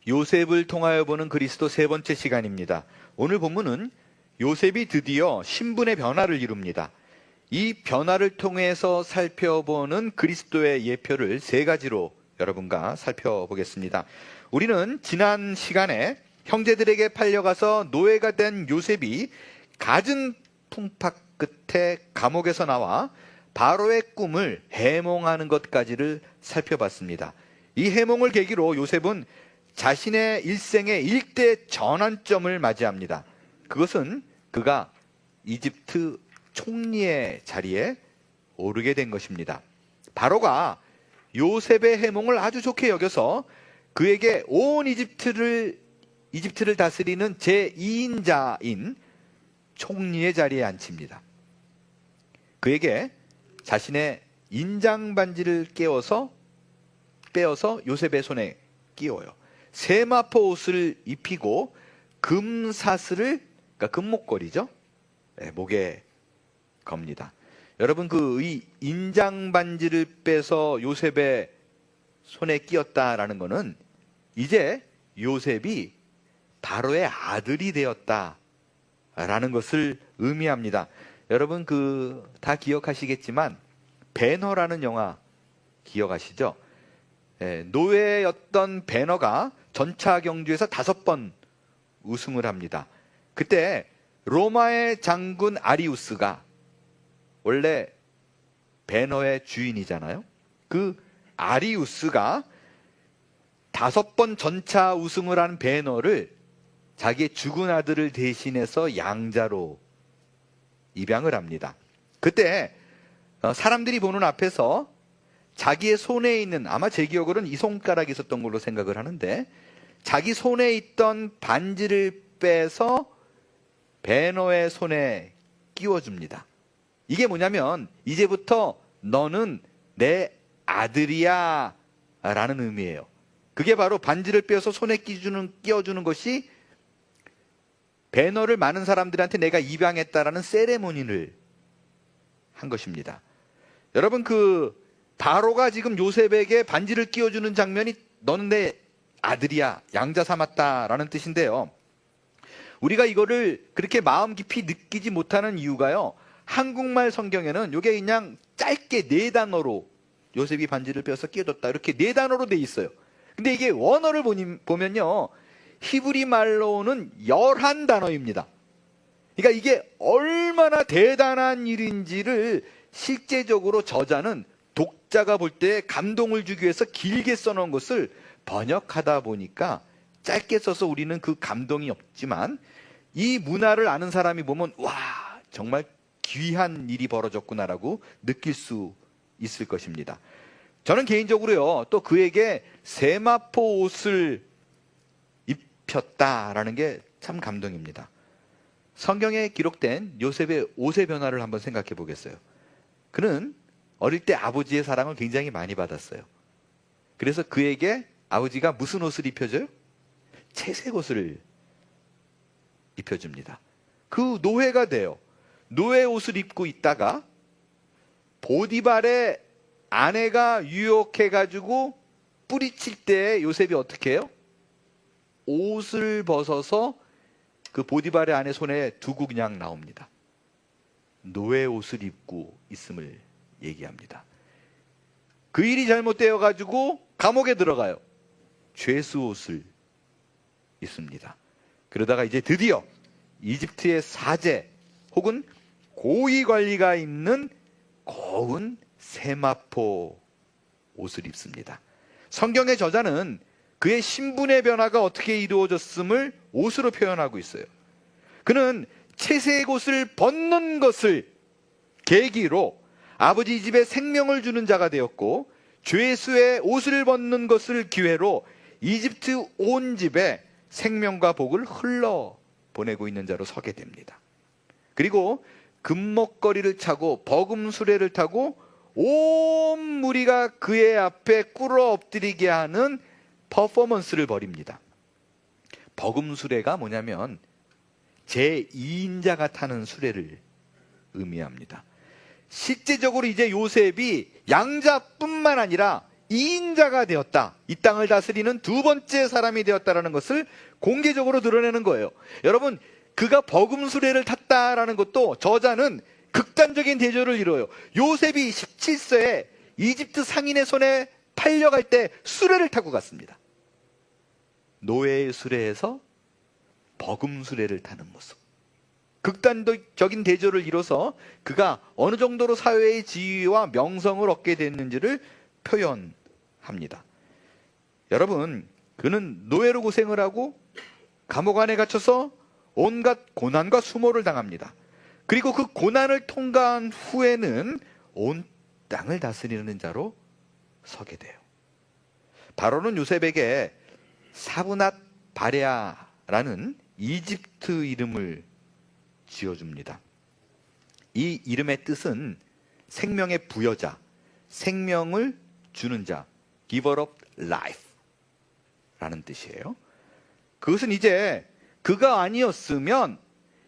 요셉을 통하여 보는 그리스도 세 번째 시간입니다. 오늘 본문은 요셉이 드디어 신분의 변화를 이룹니다. 이 변화를 통해서 살펴보는 그리스도의 예표를 세 가지로 여러분과 살펴보겠습니다. 우리는 지난 시간에 형제들에게 팔려가서 노예가 된 요셉이 갖은 풍파 끝에 감옥에서 나와 바로의 꿈을 해몽하는 것까지를 살펴봤습니다. 이 해몽을 계기로 요셉은 자신의 일생의 일대 전환점을 맞이합니다. 그것은 그가 이집트 총리의 자리에 오르게 된 것입니다. 바로가 요셉의 해몽을 아주 좋게 여겨서 그에게 온 이집트를 다스리는 제2인자인 총리의 자리에 앉힙니다. 그에게 자신의 인장 반지를 빼어서 요셉의 손에 끼워요. 세마포 옷을 입히고 금사슬을, 그러니까 금목걸이죠, 목에 겁니다. 여러분, 이 인장 반지를 빼서 요셉의 손에 끼었다라는 것은 이제 요셉이 바로의 아들이 되었다라는 것을 의미합니다. 여러분, 다 기억하시겠지만 배너라는 영화 기억하시죠? 노예였던 배너가 전차 경주에서 5번 우승을 합니다. 그때 로마의 장군 아리우스가 원래 배너의 주인이잖아요. 그 아리우스가 5번 전차 우승을 한 배너를 자기의 죽은 아들을 대신해서 양자로 입양을 합니다. 그때 사람들이 보는 앞에서 자기의 손에 있는, 아마 제 기억으로는 이 손가락이 있었던 걸로 생각을 하는데, 자기 손에 있던 반지를 빼서 배너의 손에 끼워줍니다. 이게 뭐냐면 이제부터 너는 내 아들이야 라는 의미예요. 그게 바로 반지를 빼서 손에 끼워주는 것이 배너를 많은 사람들한테 내가 입양했다라는 세레모니를 한 것입니다. 여러분, 바로가 지금 요셉에게 반지를 끼워주는 장면이 너는 내 아들이야, 양자 삼았다라는 뜻인데요. 우리가 이거를 그렇게 마음 깊이 느끼지 못하는 이유가요, 한국말 성경에는 이게 그냥 짧게 4단어로 요셉이 반지를 빼서 끼워줬다, 이렇게 4단어로 돼 있어요. 근데 이게 원어를 보면요, 히브리 말로는 11단어입니다. 그러니까 이게 얼마나 대단한 일인지를 실제적으로 저자는 독자가 볼 때 감동을 주기 위해서 길게 써놓은 것을 번역하다 보니까 짧게 써서 우리는 그 감동이 없지만, 이 문화를 아는 사람이 보면 와, 정말 귀한 일이 벌어졌구나라고 느낄 수 있을 것입니다. 저는 개인적으로요, 또 그에게 세마포 옷을 입혔다라는 게 참 감동입니다. 성경에 기록된 요셉의 옷의 변화를 한번 생각해 보겠어요. 그는 어릴 때 아버지의 사랑을 굉장히 많이 받았어요. 그래서 그에게 아버지가 무슨 옷을 입혀줘요? 채색 옷을 입혀줍니다. 그 노예가 돼요. 노예 옷을 입고 있다가 보디발의 아내가 유혹해가지고 뿌리칠 때 요셉이 어떻게 해요? 옷을 벗어서 그 보디발의 아내 손에 두고 그냥 나옵니다. 노예 옷을 입고 있음을 얘기합니다. 그 일이 잘못되어 가지고 감옥에 들어가요. 죄수 옷을 입습니다. 그러다가 이제 드디어 이집트의 사제 혹은 고위 관리가 입는 고운 세마포 옷을 입습니다. 성경의 저자는 그의 신분의 변화가 어떻게 이루어졌음을 옷으로 표현하고 있어요. 그는 채색 옷을 벗는 것을 계기로 아버지 집에 생명을 주는 자가 되었고, 죄수의 옷을 벗는 것을 기회로 이집트 온 집에 생명과 복을 흘러 보내고 있는 자로 서게 됩니다. 그리고 금목걸이를 차고 버금 수레를 타고 온 무리가 그의 앞에 꿇어 엎드리게 하는 퍼포먼스를 벌입니다. 버금 수레가 뭐냐면 제2인자가 타는 수레를 의미합니다. 실제적으로 이제 요셉이 양자뿐만 아니라 2인자가 되었다. 이 땅을 다스리는 두 번째 사람이 되었다라는 것을 공개적으로 드러내는 거예요. 여러분, 그가 버금 수레를 탔다라는 것도 저자는 극단적인 대조를 이뤄요. 요셉이 17세에 이집트 상인의 손에 팔려갈 때 수레를 타고 갔습니다. 노예의 수레에서 버금 수레를 타는 모습. 극단적인 대조를 이뤄서 그가 어느 정도로 사회의 지위와 명성을 얻게 됐는지를 표현합니다. 여러분, 그는 노예로 고생을 하고 감옥 안에 갇혀서 온갖 고난과 수모를 당합니다. 그리고 그 고난을 통과한 후에는 온 땅을 다스리는 자로 서게 돼요. 바로는 요셉에게 사브낫 바레아라는 이집트 이름을 지어줍니다. 이 이름의 뜻은 생명의 부여자, 생명을 주는 자, giver of life 라는 뜻이에요. 그것은 이제 그가 아니었으면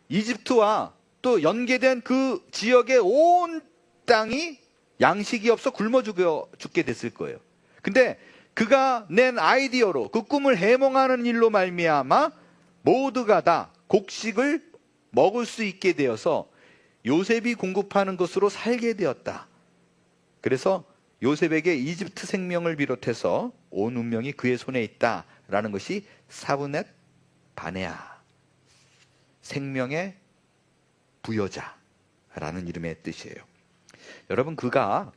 이집트와 또 연계된 그 지역의 온 땅이 양식이 없어 굶어 죽게 됐을 거예요. 근데 그가 낸 아이디어로 그 꿈을 해몽하는 일로 말미암아 모두가 다 곡식을 먹을 수 있게 되어서 요셉이 공급하는 것으로 살게 되었다. 그래서 요셉에게 이집트 생명을 비롯해서 온 운명이 그의 손에 있다라는 것이 사브넷 바네아, 생명의 부여자라는 이름의 뜻이에요. 여러분, 그가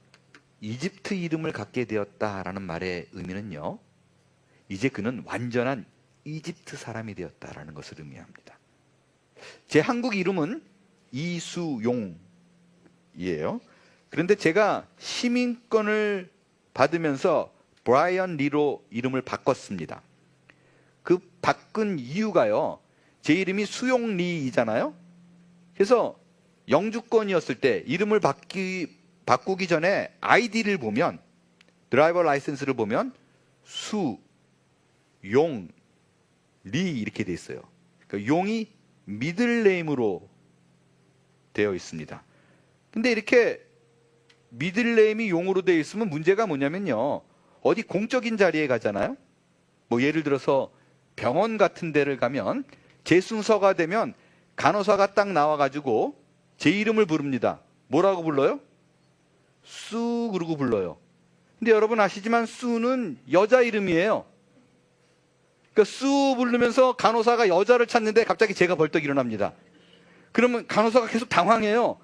이집트 이름을 갖게 되었다라는 말의 의미는요, 이제 그는 완전한 이집트 사람이 되었다라는 것을 의미합니다. 제 한국 이름은 이수용이에요. 그런데 제가 시민권을 받으면서 브라이언 리로 이름을 바꿨습니다. 그 바꾼 이유가요, 제 이름이 수용리이잖아요. 그래서 영주권이었을 때 이름을 바꾸기 전에 아이디를 보면, 드라이버 라이센스를 보면 수, 용, 리 이렇게 돼 있어요. 그러니까 용이 미들네임으로 되어 있습니다. 근데 이렇게 미들네임이 용으로 되어 있으면 문제가 뭐냐면요, 어디 공적인 자리에 가잖아요. 뭐 예를 들어서 병원 같은 데를 가면 제 순서가 되면 간호사가 딱 나와가지고 제 이름을 부릅니다. 뭐라고 불러요? 수 그러고 불러요. 근데 여러분 아시지만 수는 여자 이름이에요. 그러니까 수 부르면서 간호사가 여자를 찾는데 갑자기 제가 벌떡 일어납니다. 그러면 간호사가 계속 당황해요.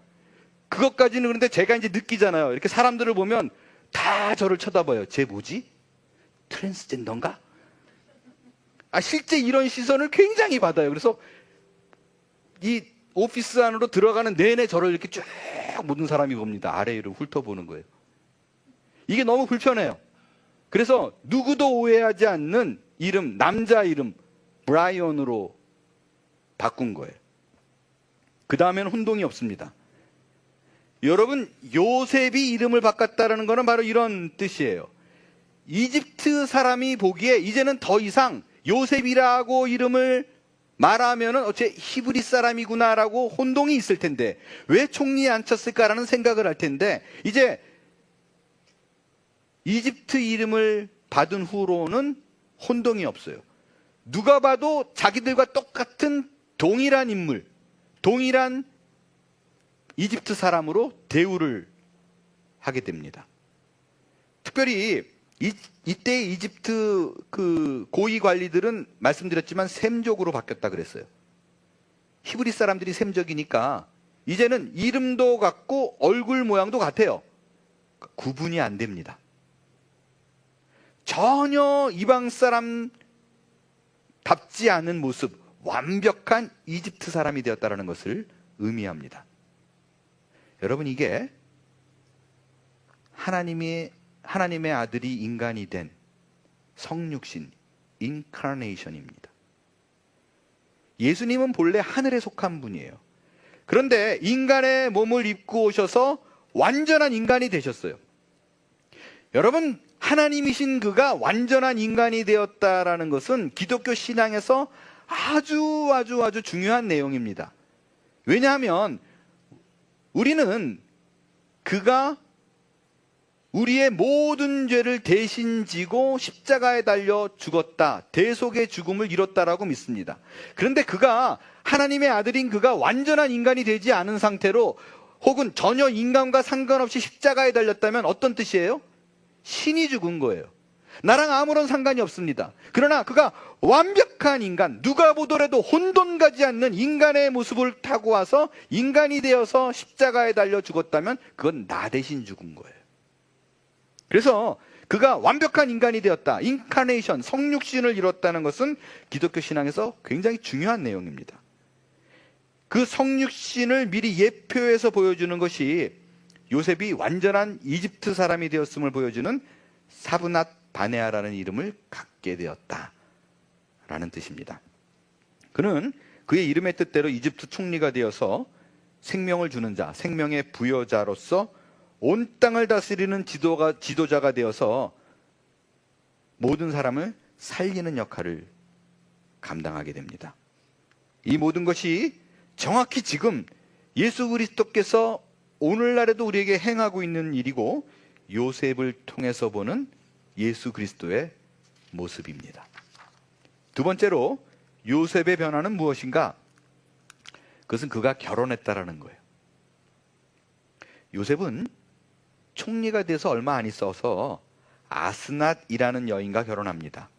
그것까지는. 그런데 제가 이제 느끼잖아요. 이렇게 사람들을 보면 다 저를 쳐다봐요. 쟤 뭐지? 트랜스젠더인가? 실제 이런 시선을 굉장히 받아요. 그래서 이 오피스 안으로 들어가는 내내 저를 이렇게 쭉 모든 사람이 봅니다. 아래 위로 훑어보는 거예요. 이게 너무 불편해요. 그래서 누구도 오해하지 않는 이름, 남자 이름 브라이언으로 바꾼 거예요. 그 다음에는 혼동이 없습니다. 여러분, 요셉이 이름을 바꿨다는 것은 바로 이런 뜻이에요. 이집트 사람이 보기에 이제는 더 이상 요셉이라고 이름을 말하면은 어째 히브리 사람이구나라고 혼동이 있을 텐데 왜 총리에 앉혔을까라는 생각을 할 텐데, 이제 이집트 이름을 받은 후로는 혼동이 없어요. 누가 봐도 자기들과 똑같은 동일한 인물, 동일한 이집트 사람으로 대우를 하게 됩니다. 특별히 이때 이집트 그 고위 관리들은 말씀드렸지만 셈족으로 바뀌었다 그랬어요. 히브리 사람들이 셈족이니까 이제는 이름도 같고 얼굴 모양도 같아요. 구분이 안 됩니다. 전혀 이방 사람답지 않은 모습, 완벽한 이집트 사람이 되었다는 것을 의미합니다. 여러분, 이게 하나님의 아들이 인간이 된 성육신, 인카네이션입니다. 예수님은 본래 하늘에 속한 분이에요. 그런데 인간의 몸을 입고 오셔서 완전한 인간이 되셨어요. 여러분, 하나님이신 그가 완전한 인간이 되었다라는 것은 기독교 신앙에서 아주 중요한 내용입니다. 왜냐하면 우리는 그가 우리의 모든 죄를 대신 지고 십자가에 달려 죽었다. 대속의 죽음을 이뤘다라고 믿습니다. 그런데 그가 하나님의 아들인 그가 완전한 인간이 되지 않은 상태로 혹은 전혀 인간과 상관없이 십자가에 달렸다면 어떤 뜻이에요? 신이 죽은 거예요. 나랑 아무런 상관이 없습니다. 그러나 그가 완벽한 인간, 누가 보더라도 혼돈 가지 않는 인간의 모습을 타고 와서 인간이 되어서 십자가에 달려 죽었다면 그건 나 대신 죽은 거예요. 그래서 그가 완벽한 인간이 되었다. 인카네이션, 성육신을 이뤘다는 것은 기독교 신앙에서 굉장히 중요한 내용입니다. 그 성육신을 미리 예표해서 보여주는 것이 요셉이 완전한 이집트 사람이 되었음을 보여주는 사브낫 바네아라는 이름을 갖게 되었다라는 뜻입니다. 그는 그의 이름의 뜻대로 이집트 총리가 되어서 생명을 주는 자, 생명의 부여자로서 온 땅을 다스리는 지도자가 되어서 모든 사람을 살리는 역할을 감당하게 됩니다. 이 모든 것이 정확히 지금 예수 그리스도께서 오늘날에도 우리에게 행하고 있는 일이고 요셉을 통해서 보는 예수 그리스도의 모습입니다. 두 번째로 요셉의 변화는 무엇인가? 그것은 그가 결혼했다라는 거예요. 요셉은 총리가 돼서 얼마 안 있어서 아스낫이라는 여인과 결혼합니다.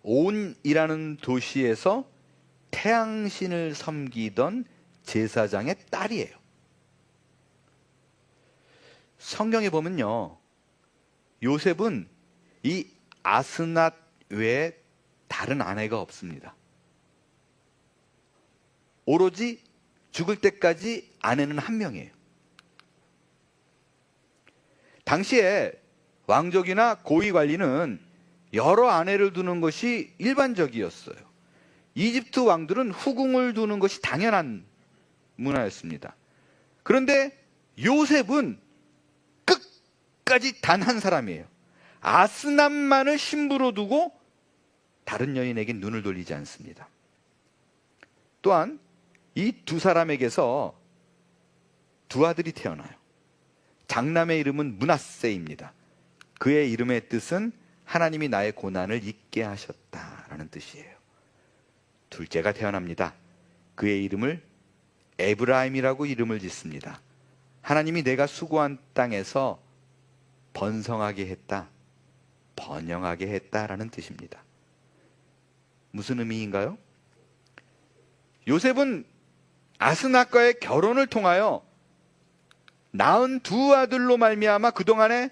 온이라는 도시에서 태양신을 섬기던 제사장의 딸이에요. 성경에 보면요, 요셉은 이 아스낫 외에 다른 아내가 없습니다. 오로지 죽을 때까지 아내는 한 명이에요. 당시에 왕족이나 고위 관리는 여러 아내를 두는 것이 일반적이었어요. 이집트 왕들은 후궁을 두는 것이 당연한 문화였습니다. 그런데 요셉은 끝까지 단 한 사람이에요. 아스낫만을 신부로 두고 다른 여인에게 눈을 돌리지 않습니다. 또한 이 두 사람에게서 두 아들이 태어나요. 장남의 이름은 므낫세입니다. 그의 이름의 뜻은 하나님이 나의 고난을 잊게 하셨다라는 뜻이에요. 둘째가 태어납니다. 그의 이름을 에브라임이라고 이름을 짓습니다. 하나님이 내가 수고한 땅에서 번성하게 했다, 번영하게 했다라는 뜻입니다. 무슨 의미인가요? 요셉은 아스낫과의 결혼을 통하여 낳은 두 아들로 말미암아 그동안의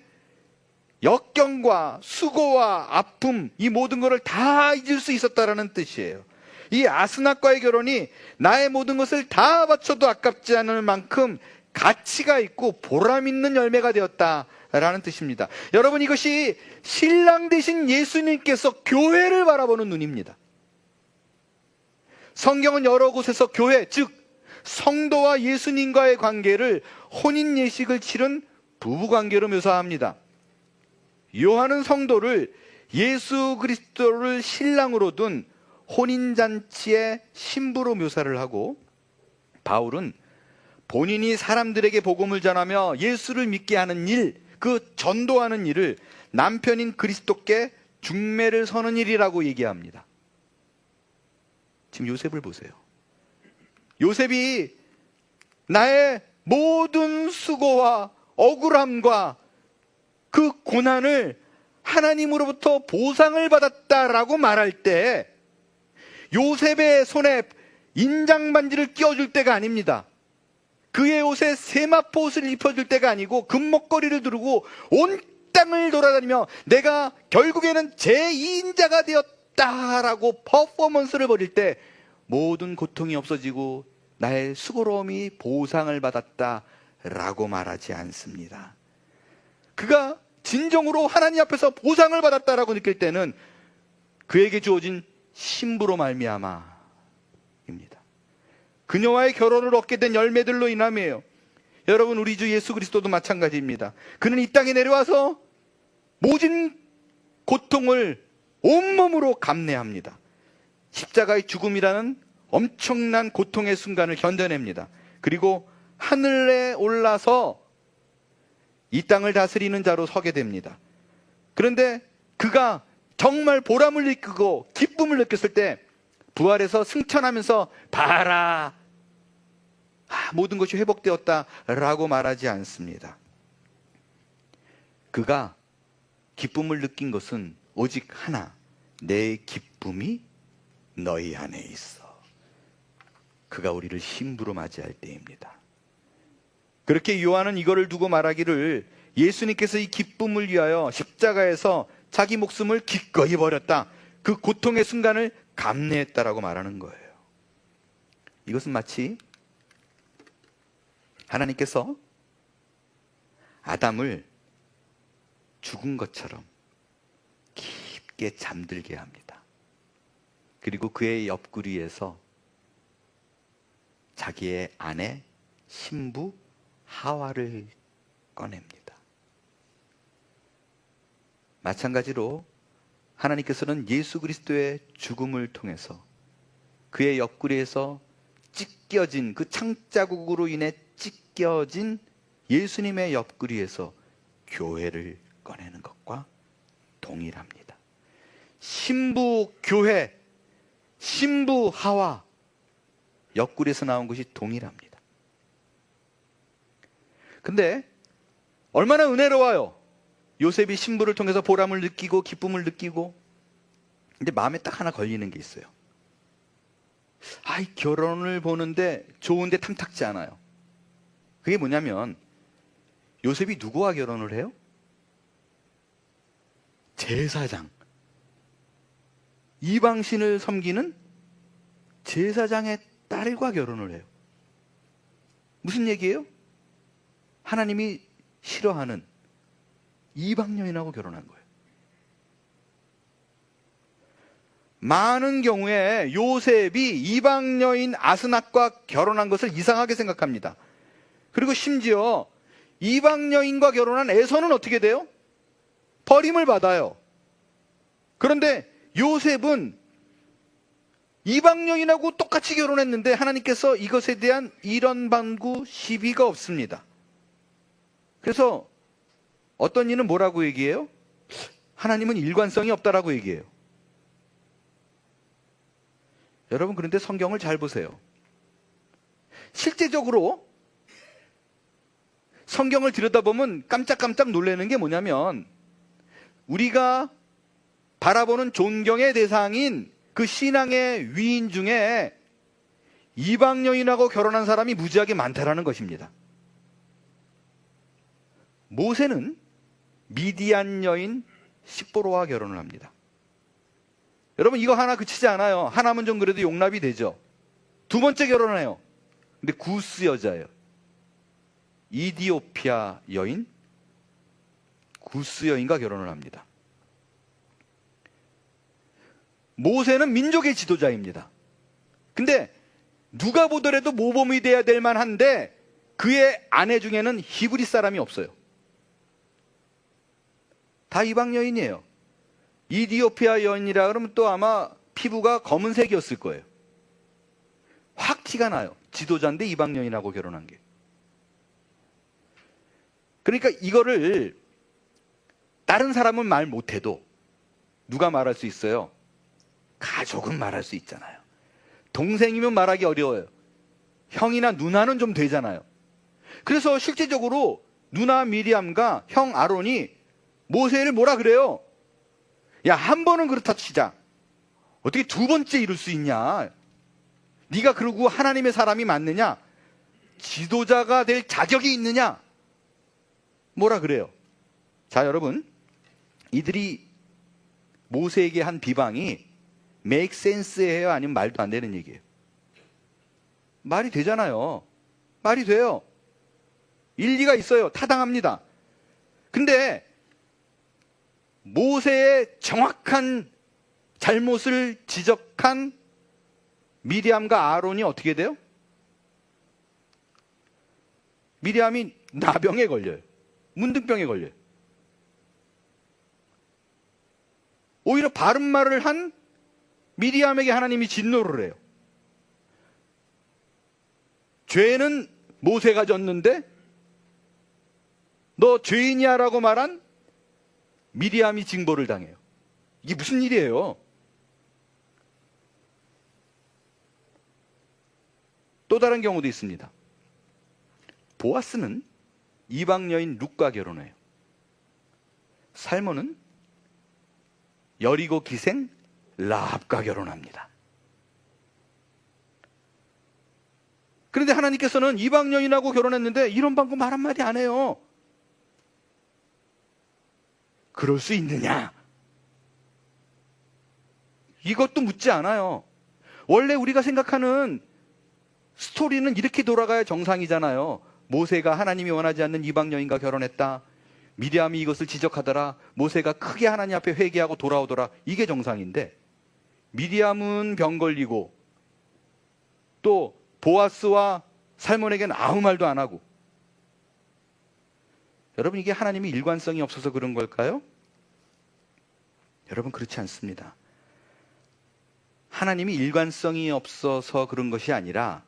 역경과 수고와 아픔, 이 모든 것을 다 잊을 수 있었다라는 뜻이에요. 이 아스낫과의 결혼이 나의 모든 것을 다 바쳐도 아깝지 않을 만큼 가치가 있고 보람 있는 열매가 되었다라는 뜻입니다. 여러분, 이것이 신랑 되신 예수님께서 교회를 바라보는 눈입니다. 성경은 여러 곳에서 교회, 즉 성도와 예수님과의 관계를 혼인 예식을 치른 부부관계로 묘사합니다. 요한은 성도를 예수 그리스도를 신랑으로 둔 혼인잔치의 신부로 묘사를 하고, 바울은 본인이 사람들에게 복음을 전하며 예수를 믿게 하는 일, 그 전도하는 일을 남편인 그리스도께 중매를 서는 일이라고 얘기합니다. 지금 요셉을 보세요. 요셉이 나의 모든 수고와 억울함과 그 고난을 하나님으로부터 보상을 받았다라고 말할 때 요셉의 손에 인장반지를 끼워줄 때가 아닙니다. 그의 옷에 세마포옷을 입혀줄 때가 아니고 금목걸이를 두르고 온 땅을 돌아다니며 내가 결국에는 제2인자가 되었다라고 퍼포먼스를 벌일 때 모든 고통이 없어지고 나의 수고로움이 보상을 받았다라고 말하지 않습니다. 그가 진정으로 하나님 앞에서 보상을 받았다라고 느낄 때는 그에게 주어진 신부로 말미암아입니다. 그녀와의 결혼을 얻게 된 열매들로 인함이에요. 여러분, 우리 주 예수 그리스도도 마찬가지입니다. 그는 이 땅에 내려와서 모진 고통을 온몸으로 감내합니다. 십자가의 죽음이라는 엄청난 고통의 순간을 견뎌냅니다. 그리고 하늘에 올라서 이 땅을 다스리는 자로 서게 됩니다. 그런데 그가 정말 보람을 느끼고 기쁨을 느꼈을 때 부활해서 승천하면서 봐라, 모든 것이 회복되었다라고 말하지 않습니다. 그가 기쁨을 느낀 것은 오직 하나, 내 기쁨이 너희 안에 있어. 그가 우리를 신부로 맞이할 때입니다. 그렇게 요한은 이거를 두고 말하기를, 예수님께서 이 기쁨을 위하여 십자가에서 자기 목숨을 기꺼이 버렸다, 그 고통의 순간을 감내했다라고 말하는 거예요. 이것은 마치 하나님께서 아담을 죽은 것처럼 깊게 잠들게 합니다. 그리고 그의 옆구리에서 자기의 아내 신부 하와를 꺼냅니다. 마찬가지로 하나님께서는 예수 그리스도의 죽음을 통해서 그의 옆구리에서 찢겨진, 그 창자국으로 인해 찢겨진 예수님의 옆구리에서 교회를 꺼내는 것과 동일합니다. 신부 교회, 신부 하와, 옆구리에서 나온 것이 동일합니다. 근데 얼마나 은혜로워요. 요셉이 신부를 통해서 보람을 느끼고 기쁨을 느끼고. 근데 마음에 딱 하나 걸리는 게 있어요. 이 결혼을 보는데 좋은데 탐탁지 않아요. 그게 뭐냐면, 요셉이 누구와 결혼을 해요? 제사장, 이방신을 섬기는 제사장의 딸과 결혼을 해요. 무슨 얘기예요? 하나님이 싫어하는 이방 여인하고 결혼한 거예요. 많은 경우에 요셉이 이방 여인 아스낫과 결혼한 것을 이상하게 생각합니다. 그리고 심지어 이방 여인과 결혼한 에서는 어떻게 돼요? 버림을 받아요. 그런데 요셉은 이방 여인하고 똑같이 결혼했는데 하나님께서 이것에 대한 이런 반구 시비가 없습니다. 그래서 어떤 이는 뭐라고 얘기해요? 하나님은 일관성이 없다라고 얘기해요. 여러분, 그런데 성경을 잘 보세요. 실제적으로 성경을 들여다보면 깜짝깜짝 놀라는 게 뭐냐면, 우리가 바라보는 존경의 대상인 그 신앙의 위인 중에 이방 여인하고 결혼한 사람이 무지하게 많다라는 것입니다. 모세는 미디안 여인 십보로와 결혼을 합니다. 여러분, 이거 하나 그치지 않아요. 하나면 좀 그래도 용납이 되죠. 두 번째 결혼을 해요. 근데 구스 여자예요. 이디오피아 여인 구스 여인과 결혼을 합니다. 모세는 민족의 지도자입니다. 근데 누가 보더라도 모범이 돼야 될 만한데 그의 아내 중에는 히브리 사람이 없어요. 다 이방 여인이에요. 이디오피아 여인이라 그러면 또 아마 피부가 검은색이었을 거예요. 확 티가 나요. 지도자인데 이방 여인하고 결혼한 게. 그러니까 이거를 다른 사람은 말 못해도 누가 말할 수 있어요? 가족은 말할 수 있잖아요. 동생이면 말하기 어려워요. 형이나 누나는 좀 되잖아요. 그래서 실제적으로 누나 미리암과 형 아론이 모세를 뭐라 그래요? 야, 한 번은 그렇다 치자. 어떻게 두 번째 이룰 수 있냐? 네가 그러고 하나님의 사람이 맞느냐? 지도자가 될 자격이 있느냐? 뭐라 그래요? 자, 여러분, 이들이 모세에게 한 비방이 make sense예요? 아니면 말도 안 되는 얘기예요? 말이 되잖아요. 말이 돼요. 일리가 있어요. 타당합니다. 근데 모세의 정확한 잘못을 지적한 미리암과 아론이 어떻게 돼요? 미리암이 나병에 걸려요. 문둥병에 걸려요. 오히려 바른 말을 한 미리암에게 하나님이 진노를 해요. 죄는 모세가 졌는데 너 죄인이야 라고 말한 미리암이 징벌을 당해요. 이게 무슨 일이에요? 또 다른 경우도 있습니다. 보아스는 이방 여인 룻과 결혼해요. 살몬은 여리고 기생 라합과 결혼합니다. 그런데 하나님께서는 이방 여인하고 결혼했는데 이런 방법 말 한마디 안 해요. 그럴 수 있느냐? 이것도 묻지 않아요. 원래 우리가 생각하는 스토리는 이렇게 돌아가야 정상이잖아요. 모세가 하나님이 원하지 않는 이방 여인과 결혼했다. 미리암이 이것을 지적하더라. 모세가 크게 하나님 앞에 회개하고 돌아오더라. 이게 정상인데 미리암은 병 걸리고 또 보아스와 살몬에게는 아무 말도 안 하고. 여러분, 이게 하나님이 일관성이 없어서 그런 걸까요? 여러분, 그렇지 않습니다. 하나님이 일관성이 없어서 그런 것이 아니라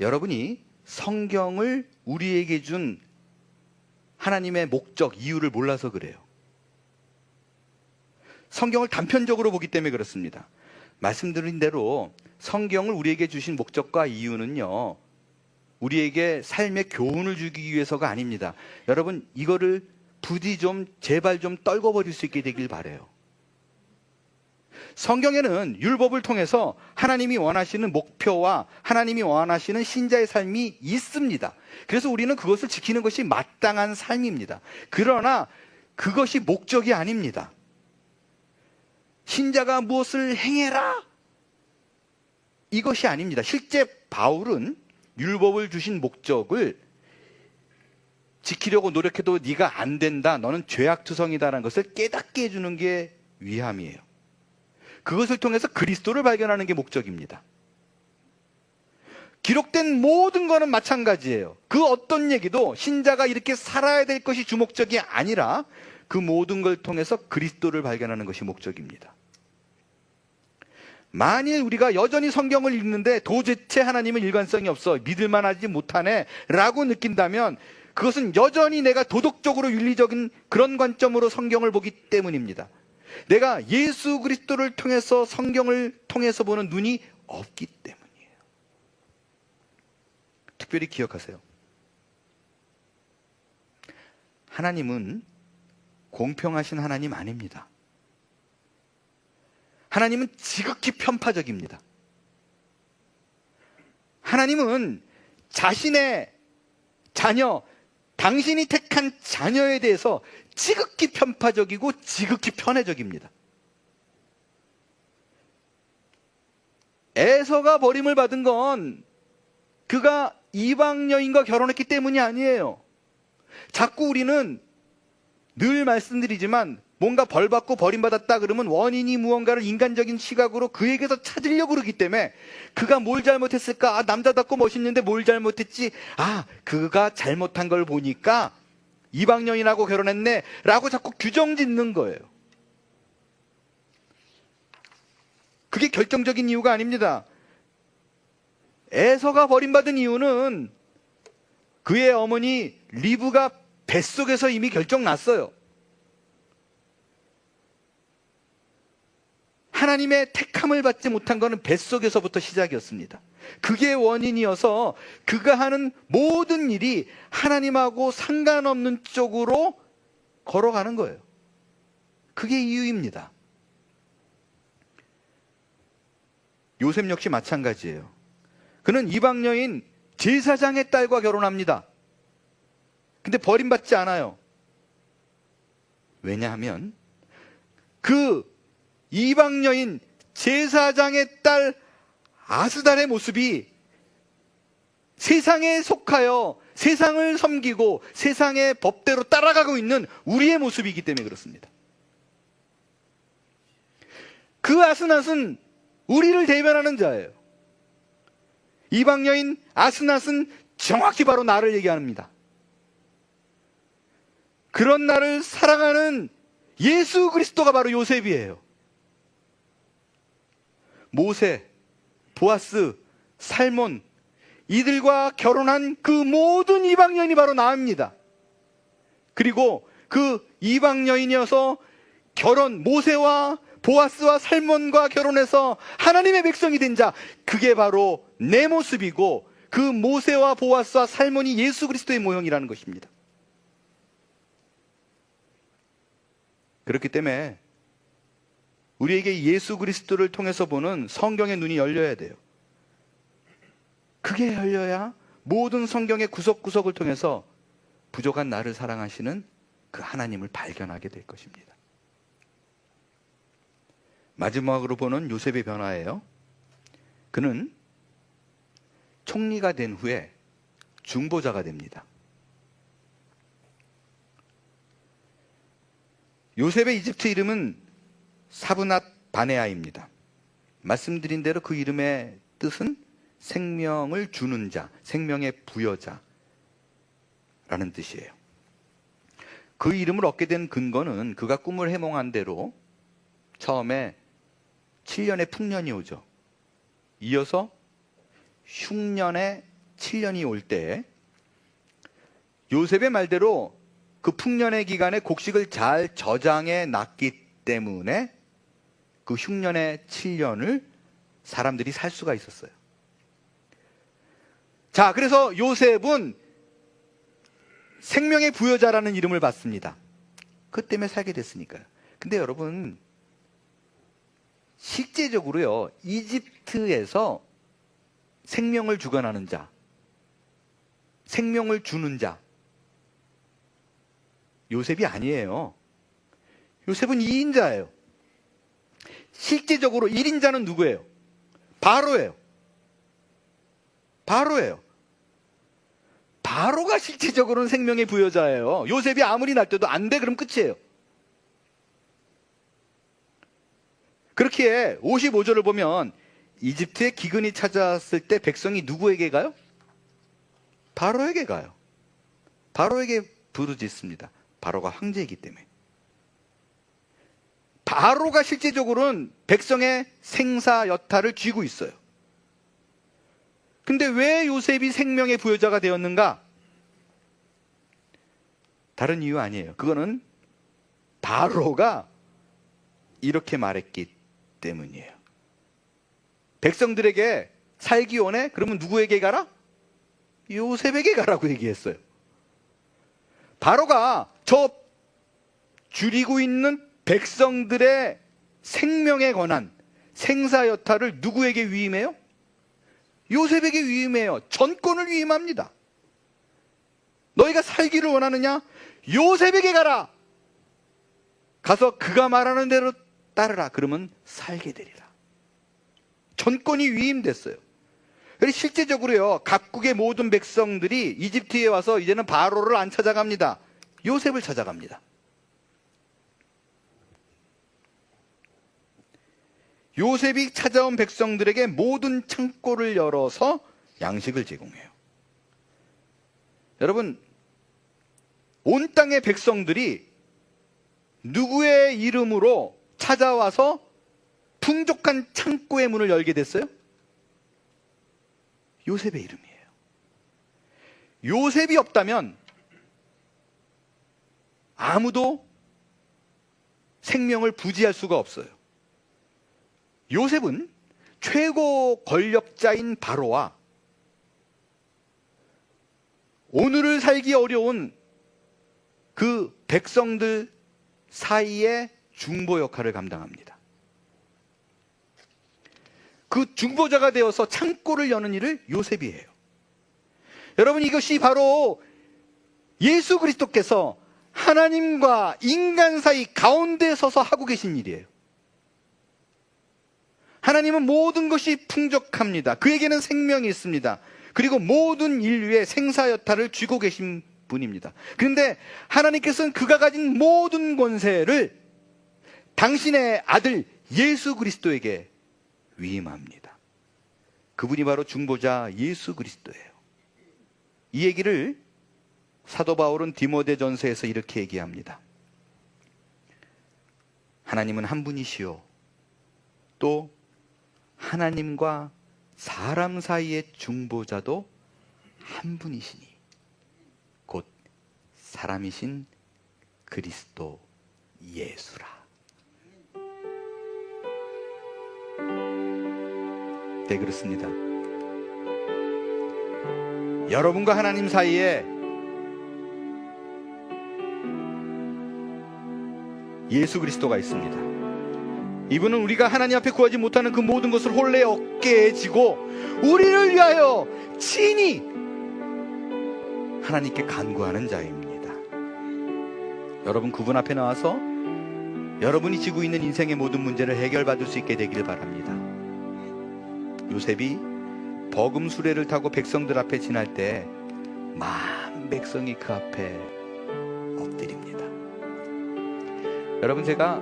여러분이 성경을 우리에게 준 하나님의 목적, 이유를 몰라서 그래요. 성경을 단편적으로 보기 때문에 그렇습니다. 말씀드린 대로 성경을 우리에게 주신 목적과 이유는요, 우리에게 삶의 교훈을 주기 위해서가 아닙니다. 여러분, 이거를 부디 좀 제발 좀 떨궈버릴 수 있게 되길 바라요. 성경에는 율법을 통해서 하나님이 원하시는 목표와 하나님이 원하시는 신자의 삶이 있습니다. 그래서 우리는 그것을 지키는 것이 마땅한 삶입니다. 그러나 그것이 목적이 아닙니다. 신자가 무엇을 행해라, 이것이 아닙니다. 실제 바울은 율법을 주신 목적을 지키려고 노력해도 네가 안 된다, 너는 죄악투성이다라는 것을 깨닫게 해주는 게 위함이에요. 그것을 통해서 그리스도를 발견하는 게 목적입니다. 기록된 모든 것은 마찬가지예요. 그 어떤 얘기도 신자가 이렇게 살아야 될 것이 주목적이 아니라 그 모든 걸 통해서 그리스도를 발견하는 것이 목적입니다. 만일 우리가 여전히 성경을 읽는데 도대체 하나님은 일관성이 없어, 믿을만하지 못하네 라고 느낀다면 그것은 여전히 내가 도덕적으로 윤리적인 그런 관점으로 성경을 보기 때문입니다. 내가 예수 그리스도를 통해서 성경을 통해서 보는 눈이 없기 때문이에요. 특별히 기억하세요. 하나님은 공평하신 하나님 아닙니다. 하나님은 지극히 편파적입니다. 하나님은 자신의 자녀, 당신이 택한 자녀에 대해서 지극히 편파적이고 지극히 편애적입니다. 에서가 버림을 받은 건 그가 이방 여인과 결혼했기 때문이 아니에요. 자꾸 우리는 늘 말씀드리지만 뭔가 벌받고 버림받았다 그러면 원인이 무언가를 인간적인 시각으로 그에게서 찾으려고 그러기 때문에 그가 뭘 잘못했을까? 아, 남자답고 멋있는데 뭘 잘못했지? 아, 그가 잘못한 걸 보니까 이방 여인하고 결혼했네 라고 자꾸 규정 짓는 거예요. 그게 결정적인 이유가 아닙니다. 에서가 버림받은 이유는 그의 어머니 리브가 뱃속에서 이미 결정났어요. 하나님의 택함을 받지 못한 것은 뱃속에서부터 시작이었습니다. 그게 원인이어서 그가 하는 모든 일이 하나님하고 상관없는 쪽으로 걸어가는 거예요. 그게 이유입니다. 요셉 역시 마찬가지예요. 그는 이방 여인 제사장의 딸과 결혼합니다. 근데 버림받지 않아요. 왜냐하면 그 이방 여인 제사장의 딸 아스달의 모습이 세상에 속하여 세상을 섬기고 세상의 법대로 따라가고 있는 우리의 모습이기 때문에 그렇습니다. 그 아스낫은 우리를 대변하는 자예요. 이방 여인 아스낫은 정확히 바로 나를 얘기합니다. 그런 나를 사랑하는 예수 그리스도가 바로 요셉이에요. 모세, 보아스, 살몬, 이들과 결혼한 그 모든 이방 여인이 바로 나입니다. 그리고 그 이방 여인이어서 모세와 보아스와 살몬과 결혼해서 하나님의 백성이 된 자, 그게 바로 내 모습이고 그 모세와 보아스와 살몬이 예수 그리스도의 모형이라는 것입니다. 그렇기 때문에 우리에게 예수 그리스도를 통해서 보는 성경의 눈이 열려야 돼요. 그게 열려야 모든 성경의 구석구석을 통해서 부족한 나를 사랑하시는 그 하나님을 발견하게 될 것입니다. 마지막으로 보는 요셉의 변화예요. 그는 총리가 된 후에 중보자가 됩니다. 요셉의 이집트 이름은 사브낫 바네아입니다. 말씀드린 대로 그 이름의 뜻은 생명을 주는 자, 생명의 부여자라는 뜻이에요. 그 이름을 얻게 된 근거는 그가 꿈을 해몽한 대로 처음에 7년의 풍년이 오죠. 이어서 흉년의 7년이 올 때 요셉의 말대로 그 풍년의 기간에 곡식을 잘 저장해 놨기 때문에 그 흉년의 7년을 사람들이 살 수가 있었어요. 자, 그래서 요셉은 생명의 부여자라는 이름을 받습니다. 그 때문에 살게 됐으니까요. 근데 여러분, 실제적으로요, 이집트에서 생명을 주관하는 자, 생명을 주는 자, 요셉이 아니에요. 요셉은 2인자예요. 실제적으로 1인자는 누구예요? 바로예요. 바로가 실제적으로는 생명의 부여자예요. 요셉이 아무리 날 때도 안 돼, 그럼 끝이에요. 그렇기에 55절을 보면 이집트에 기근이 찾아왔을 때 백성이 누구에게 가요? 바로에게 가요. 바로에게 부르짖습니다. 바로가 황제이기 때문에. 바로가 실제적으로는 백성의 생사 여타를 쥐고 있어요. 근데 왜 요셉이 생명의 부여자가 되었는가? 다른 이유 아니에요. 그거는 바로가 이렇게 말했기 때문이에요. 백성들에게 살기 원해? 그러면 누구에게 가라? 요셉에게 가라고 얘기했어요. 바로가 저 줄이고 있는 백성들의 생명에 관한 생사 여타를 누구에게 위임해요? 요셉에게 위임해요. 전권을 위임합니다. 너희가 살기를 원하느냐? 요셉에게 가라. 가서 그가 말하는 대로 따르라. 그러면 살게 되리라. 전권이 위임됐어요. 그래서 실제적으로요, 각국의 모든 백성들이 이집트에 와서 이제는 바로를 안 찾아갑니다. 요셉을 찾아갑니다. 요셉이 찾아온 백성들에게 모든 창고를 열어서 양식을 제공해요. 여러분, 온 땅의 백성들이 누구의 이름으로 찾아와서 풍족한 창고의 문을 열게 됐어요? 요셉의 이름이에요. 요셉이 없다면 아무도 생명을 부지할 수가 없어요. 요셉은 최고 권력자인 바로와 오늘을 살기 어려운 그 백성들 사이의 중보 역할을 감당합니다. 그 중보자가 되어서 창고를 여는 일을 요셉이 해요. 여러분, 이것이 바로 예수 그리스도께서 하나님과 인간 사이 가운데 서서 하고 계신 일이에요. 하나님은 모든 것이 풍족합니다. 그에게는 생명이 있습니다. 그리고 모든 인류의 생사여타를 쥐고 계신 분입니다. 그런데 하나님께서는 그가 가진 모든 권세를 당신의 아들 예수 그리스도에게 위임합니다. 그분이 바로 중보자 예수 그리스도예요. 이 얘기를 사도 바울은 디모데전서에서 이렇게 얘기합니다. 하나님은 한 분이시요, 또 하나님과 사람 사이의 중보자도 한 분이시니 곧 사람이신 그리스도 예수라. 네, 그렇습니다. 여러분과 하나님 사이에 예수 그리스도가 있습니다. 이분은 우리가 하나님 앞에 구하지 못하는 그 모든 것을 홀래 어깨에 지고 우리를 위하여 친히 하나님께 간구하는 자입니다. 여러분, 그분 앞에 나와서 여러분이 지고 있는 인생의 모든 문제를 해결받을 수 있게 되길 바랍니다. 요셉이 버금 수레를 타고 백성들 앞에 지날 때 만 백성이 그 앞에 엎드립니다. 여러분, 제가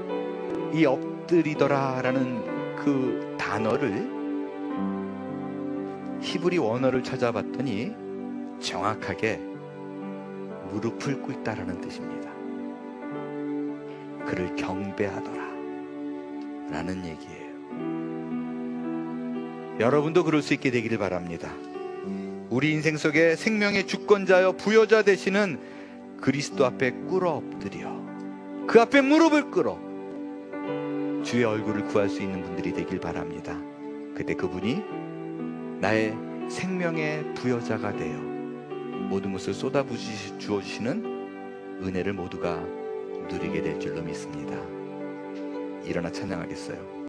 이 엎드리더라 라는 그 단어를 히브리 원어를 찾아봤더니 정확하게 무릎을 꿇다라는 뜻입니다. 그를 경배하더라 라는 얘기예요. 여러분도 그럴 수 있게 되기를 바랍니다. 우리 인생 속에 생명의 주권자여 부여자 되시는 그리스도 앞에 꿇어 엎드려 그 앞에 무릎을 꿇어 주의 얼굴을 구할 수 있는 분들이 되길 바랍니다. 그때 그분이 나의 생명의 부여자가 되어 모든 것을 쏟아부어 주시는 은혜를 모두가 누리게 될 줄로 믿습니다. 일어나 찬양하겠어요.